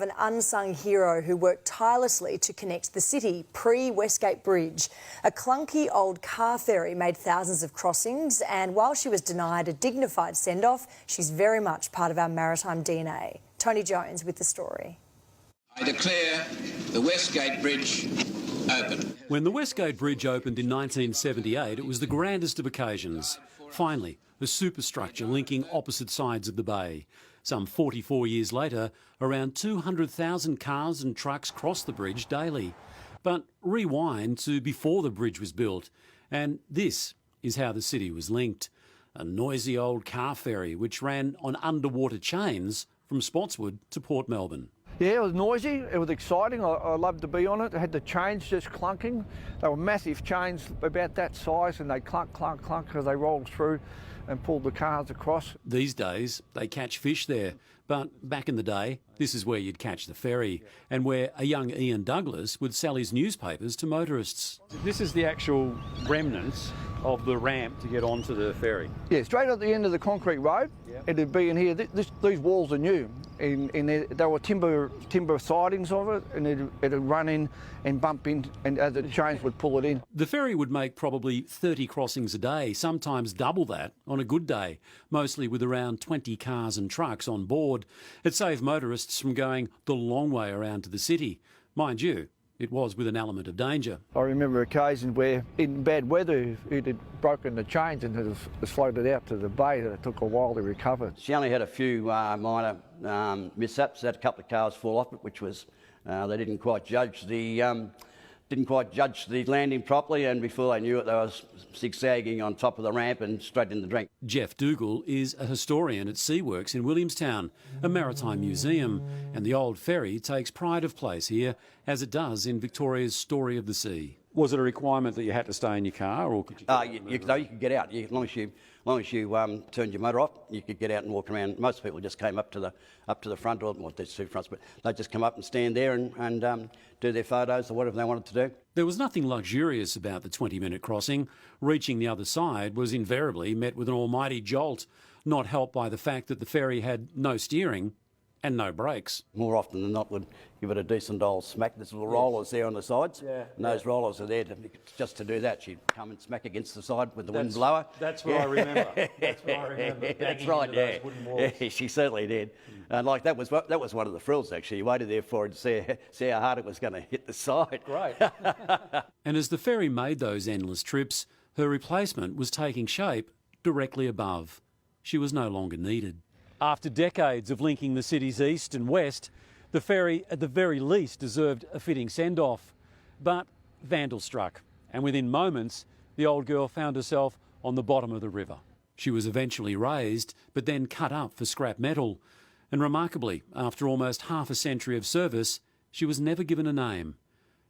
An unsung hero who worked tirelessly to connect the city pre-Westgate Bridge. A clunky old car ferry made thousands of crossings, and while she was denied a dignified send-off, she's very much part of our maritime DNA. Tony Jones with the story. I declare the Westgate Bridge open. When the Westgate Bridge opened in 1978, it was the grandest of occasions. Finally, a superstructure linking opposite sides of the bay. Some 44 years later, around 200,000 cars and trucks cross the bridge daily. But rewind to before the bridge was built, and this is how the city was linked. A noisy old car ferry which ran on underwater chains from Spotswood to Port Melbourne. Yeah, it was noisy, it was exciting, I loved to be on it. It had the chains just clunking. They were massive chains, about that size, and they clunk, clunk, clunk as they rolled through and pulled the cars across. These days, they catch fish there, but back in the day, this is where you'd catch the ferry, and where a young Ian Douglas would sell his newspapers to motorists. This is the actual remnants of the ramp to get onto the ferry. Yeah, straight at the end of the concrete road, it'd be in here. These walls are new, and there were timber sidings of it, and it'd run in and bump in, and as the chains would pull it in. The ferry would make probably 30 crossings a day, sometimes double that on a good day, mostly with around 20 cars and trucks on board. It saved motorists from going the long way around to the city. Mind you, it was with an element of danger. I remember occasions where, in bad weather, it had broken the chains and it was floated out to the bay. It took a while to recover. She only had a few minor mishaps. Had a couple of cars fall off it, which was they didn't quite judge the landing properly, and before they knew it, they was zigzagging on top of the ramp and straight in the drink. Jeff Dougal is a historian at Seaworks in Williamstown, a maritime museum, and the old ferry takes pride of place here, as it does in Victoria's Story of the Sea. Was it a requirement that you had to stay in your car, or could you? You could get out. As long as you turned your motor off, you could get out and walk around. Most people just came up to the front, or well, there's two fronts, but they just come up and stand there and do their photos or whatever they wanted to do. There was nothing luxurious about the 20-minute crossing. Reaching the other side was invariably met with an almighty jolt, not helped by the fact that the ferry had no steering and no brakes. More often than not, would give it a decent old smack. There's little rollers there on the sides, and those rollers are there just to do that. She'd come and smack against the side with the wind blower. That's what I remember. That's what I remember. That's right, yeah. Yeah, she certainly did. And like that was one of the thrills, actually. You waited there for it to see how hard it was going to hit the side. Great. And as the ferry made those endless trips, her replacement was taking shape directly above. She was no longer needed. After decades of linking the city's east and west, the ferry at the very least deserved a fitting send-off. But vandal struck, and within moments, the old girl found herself on the bottom of the river. She was eventually raised, but then cut up for scrap metal. And remarkably, after almost half a century of service, she was never given a name,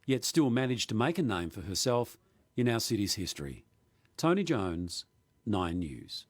yet still managed to make a name for herself in our city's history. Tony Jones, 9 News.